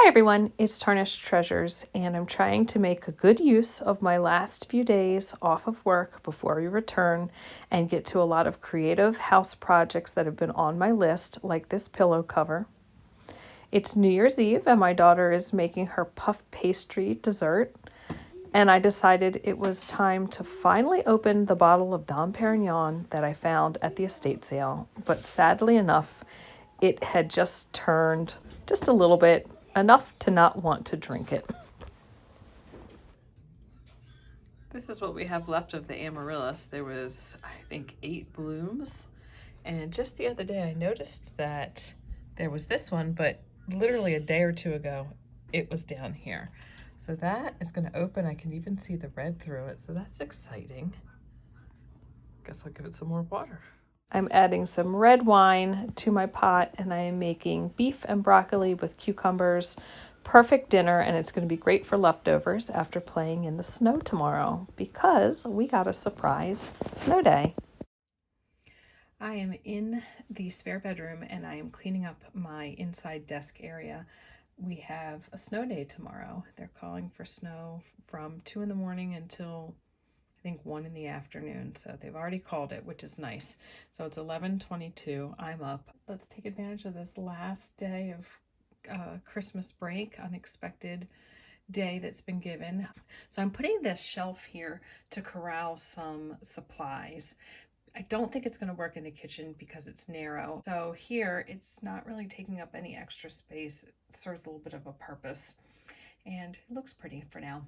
Hi everyone, it's Tarnished Treasures, and I'm trying to make a good use of my last few days off of work before we return and get to a lot of creative house projects that have been on my list, like this pillow cover. It's New Year's Eve, and my daughter is making her puff pastry dessert, and I decided it was time to finally open the bottle of Dom Perignon that I found at the estate sale, but sadly enough, it had just turned just a little bit, enough to not want to drink it. This is what we have left of the amaryllis. There was, I think, 8 blooms. And just the other day I noticed that there was this one, but literally a day or two ago, it was down here. So that is gonna open. I can even see the red through it, so that's exciting. Guess I'll give it some more water. I'm adding some red wine to my pot, and I am making beef and broccoli with cucumbers. Perfect dinner, and it's going to be great for leftovers after playing in the snow tomorrow because we got a surprise snow day. I am in the spare bedroom and I am cleaning up my inside desk area. We have a snow day tomorrow. They're calling for snow from 2 in the morning until I think 1 in the afternoon. So they've already called it, which is nice. So it's 11:22. I'm up. Let's take advantage of this last day of Christmas break, unexpected day that's been given. So I'm putting this shelf here to corral some supplies. I don't think it's going to work in the kitchen because it's narrow. So here it's not really taking up any extra space. It serves a little bit of a purpose and it looks pretty for now.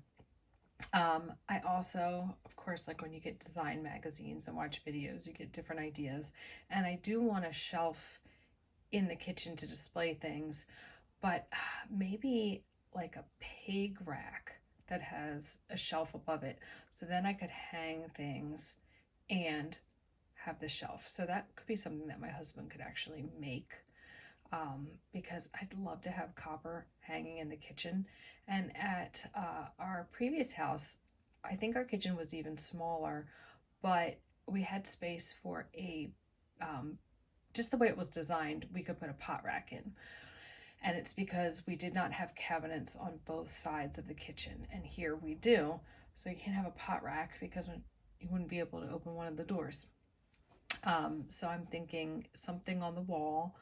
I also, of course, like when you get design magazines and watch videos, you get different ideas. And I do want a shelf in the kitchen to display things, but maybe like a peg rack that has a shelf above it. So then I could hang things and have the shelf. So that could be something that my husband could actually make. Because I'd love to have copper hanging in the kitchen. And at our previous house, I think our kitchen was even smaller, but we had space for a, just the way it was designed, we could put a pot rack in. And it's because we did not have cabinets on both sides of the kitchen. And here we do. So you can't have a pot rack because you wouldn't be able to open one of the doors. So I'm thinking something on the wall,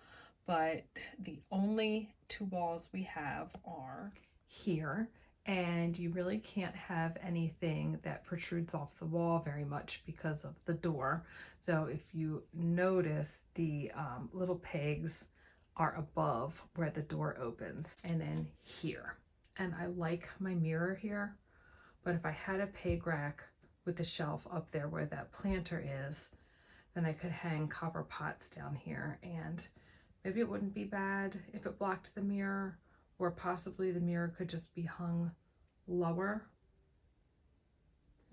but the only 2 walls we have are here, and you really can't have anything that protrudes off the wall very much because of the door. So if you notice, the little pegs are above where the door opens, and then here. And I like my mirror here, but if I had a peg rack with the shelf up there where that planter is, then I could hang copper pots down here, and maybe it wouldn't be bad if it blocked the mirror, or possibly the mirror could just be hung lower.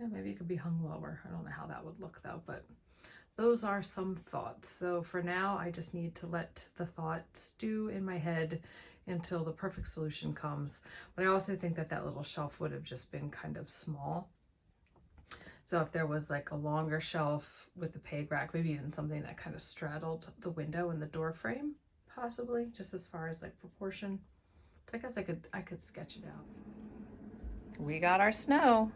Yeah, maybe it could be hung lower. I don't know how that would look though, but those are some thoughts. So for now, I just need to let the thought stew in my head until the perfect solution comes. But I also think that that little shelf would have just been kind of small. So if there was like a longer shelf with the peg rack, maybe even something that kind of straddled the window and the door frame, possibly, just as far as like proportion. So I guess I could sketch it out. We got our snow.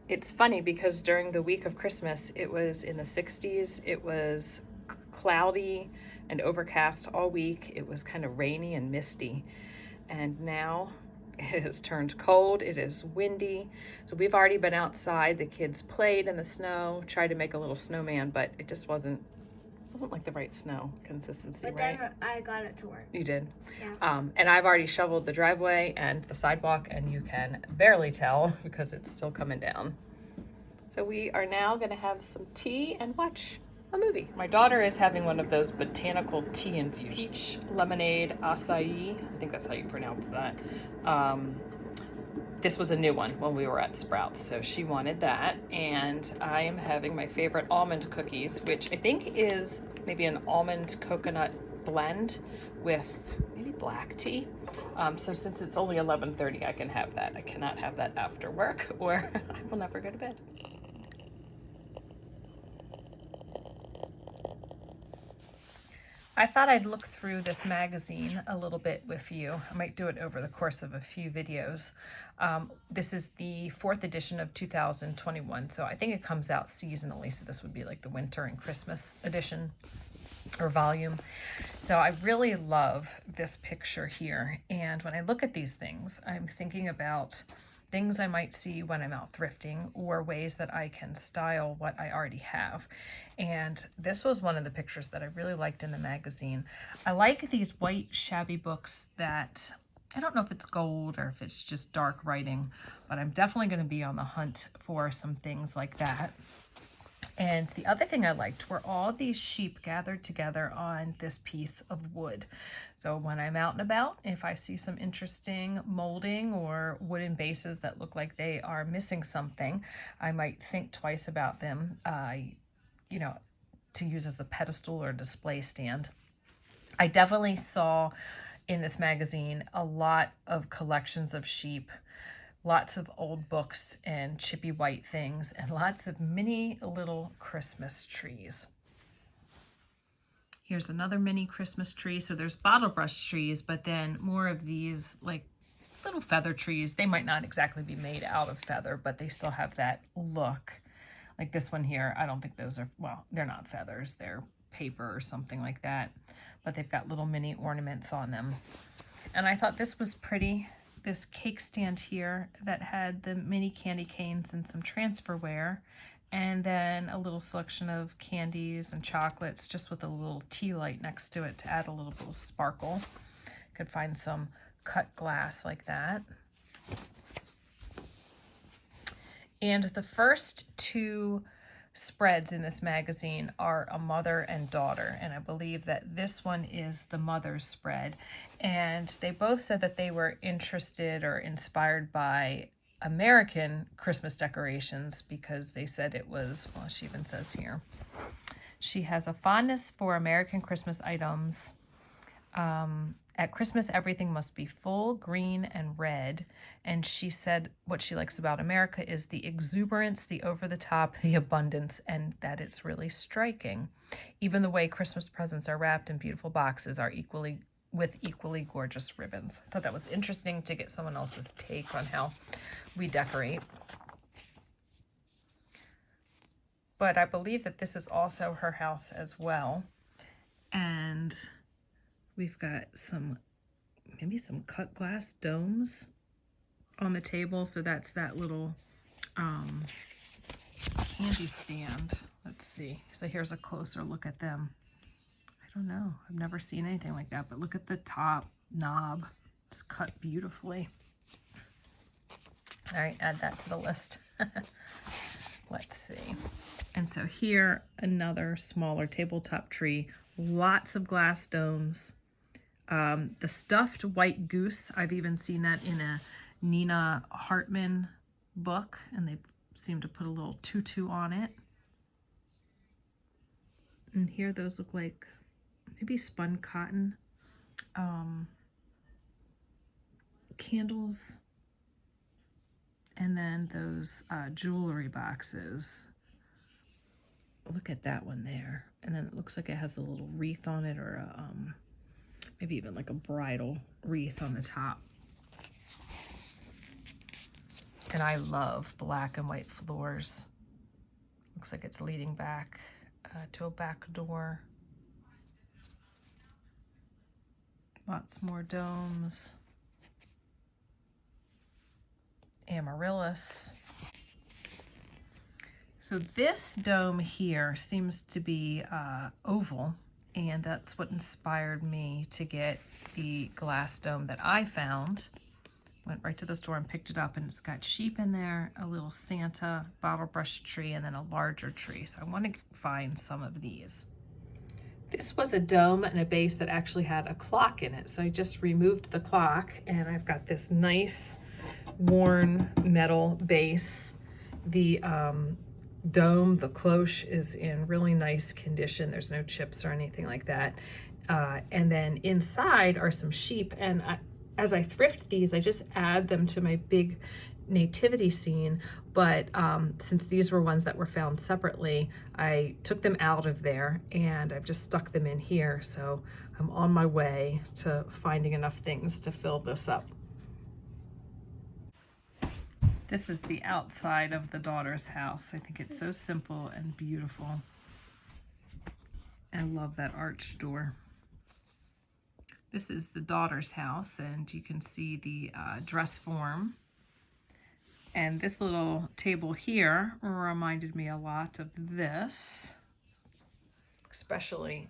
It's funny because during the week of Christmas, it was in the 60s. It was cloudy and overcast all week. It was kind of rainy and misty. And now it has turned cold, it is windy. So we've already been outside. The kids played in the snow, tried to make a little snowman, but it just wasn't like the right snow consistency, but right? Then I got it to work. You did? Yeah. And I've already shoveled the driveway and the sidewalk, and you can barely tell because it's still coming down. So we are now gonna have some tea and watch a movie. My daughter is having one of those botanical tea infusions. Peach lemonade acai, I think that's how you pronounce that. This was a new one when we were at Sprouts, so she wanted that. And I am having my favorite almond cookies, which I think is maybe an almond coconut blend with maybe black tea. So since it's only 11:30, I can have that. I cannot have that after work or I will never go to bed. I thought I'd look through this magazine a little bit with you. I might do it over the course of a few videos. This is the 4th edition of 2021, so I think it comes out seasonally, so this would be like the winter and Christmas edition or volume. So I really love this picture here, and when I look at these things, I'm thinking about things I might see when I'm out thrifting or ways that I can style what I already have. And this was one of the pictures that I really liked in the magazine. I like these white shabby books that, I don't know if it's gold or if it's just dark writing, but I'm definitely going to be on the hunt for some things like that. And the other thing I liked were all these sheep gathered together on this piece of wood. So when I'm out and about, if I see some interesting molding or wooden bases that look like they are missing something, I might think twice about them, you know, to use as a pedestal or display stand. I definitely saw in this magazine a lot of collections of sheep, lots of old books and chippy white things, and lots of mini little Christmas trees. Here's another mini Christmas tree. So there's bottle brush trees, but then more of these like little feather trees. They might not exactly be made out of feather, but they still have that look. Like this one here, I don't think those are, well, they're not feathers, they're paper or something like that, but they've got little mini ornaments on them. And I thought this was pretty. This cake stand here that had the mini candy canes and some transferware, and then a little selection of candies and chocolates just with a little tea light next to it to add a little bit of sparkle. Could find some cut glass like that. And the first two spreads in this magazine are a mother and daughter, and I believe that this one is the mother's spread. And they both said that they were interested or inspired by American Christmas decorations because they said it was, well, she even says here, she has a fondness for American Christmas items. At Christmas, everything must be full, green, and red. And she said what she likes about America is the exuberance, the over-the-top, the abundance, and that it's really striking. Even the way Christmas presents are wrapped in beautiful boxes are equally gorgeous ribbons. I thought that was interesting to get someone else's take on how we decorate. But I believe that this is also her house as well. And we've got maybe some cut glass domes on the table. So that's that little candy stand. Let's see. So here's a closer look at them. I don't know. I've never seen anything like that, but look at the top knob. It's cut beautifully. All right, add that to the list. Let's see. And so here, another smaller tabletop tree. Lots of glass domes. The stuffed white goose, I've even seen that in a Nina Hartman book, and they seem to put a little tutu on it. And here those look like maybe spun cotton candles. And then those jewelry boxes. Look at that one there. And then it looks like it has a little wreath on it, or a, maybe even like a bridal wreath on the top. And I love black and white floors. Looks like it's leading back to a back door. Lots more domes. Amaryllis. So this dome here seems to be oval, and that's what inspired me to get the glass dome that I found. Went right to the store and picked it up, and it's got sheep in there, a little Santa, bottle brush tree, and then a larger tree. So I want to find some of these. This was a dome and a base that actually had a clock in it. So I just removed the clock, and I've got this nice worn metal base. The dome, the cloche, is in really nice condition. There's no chips or anything like that. And then inside are some sheep, and as I thrift these, I just add them to my big nativity scene, but since these were ones that were found separately, I took them out of there and I've just stuck them in here. So I'm on my way to finding enough things to fill this up. This is the outside of the daughter's house. I think it's so simple and beautiful. I love that arched door. This is the daughter's house, and you can see the dress form. And this little table here reminded me a lot of this, especially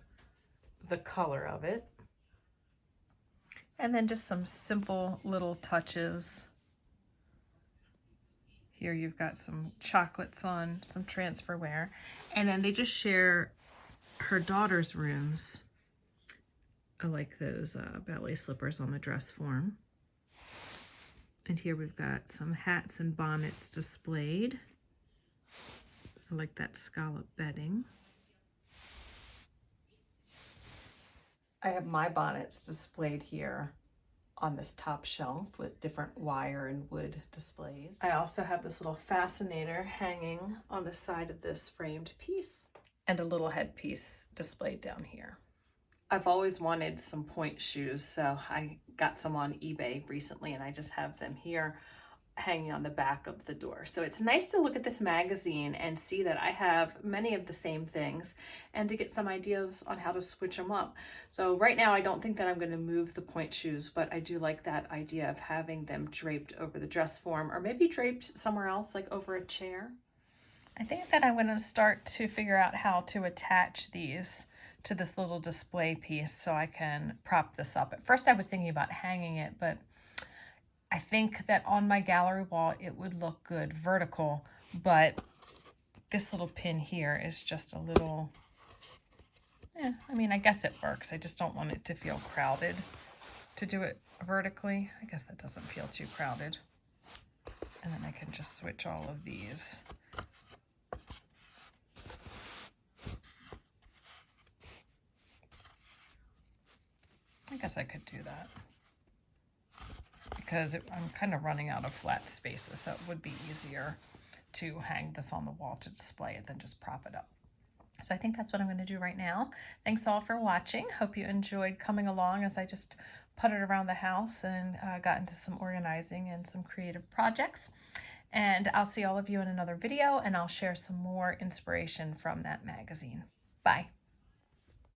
the color of it. And then just some simple little touches. Here you've got some chocolates on some transferware. And then they just share her daughter's rooms. I like those ballet slippers on the dress form. And here we've got some hats and bonnets displayed. I like that scallop bedding. I have my bonnets displayed here on this top shelf with different wire and wood displays. I also have this little fascinator hanging on the side of this framed piece and a little headpiece displayed down here. I've always wanted some point shoes, so I got some on eBay recently and I just have them here hanging on the back of the door. So it's nice to look at this magazine and see that I have many of the same things and to get some ideas on how to switch them up. So right now I don't think that I'm going to move the point shoes, but I do like that idea of having them draped over the dress form or maybe draped somewhere else, like over a chair. I think that I'm going to start to figure out how to attach these to this little display piece so I can prop this up. At first I was thinking about hanging it, but I think that on my gallery wall it would look good vertical, but this little pin here is just a little, I mean, I guess it works. I just don't want it to feel crowded to do it vertically. I guess that doesn't feel too crowded. And then I can just switch all of these. I guess I could do that because I'm kind of running out of flat spaces, so it would be easier to hang this on the wall to display it than just prop it up. So I think that's what I'm going to do right now. Thanks all for watching. Hope you enjoyed coming along as I just puttered around the house and got into some organizing and some creative projects. And I'll see all of you in another video, and I'll share some more inspiration from that magazine. Bye.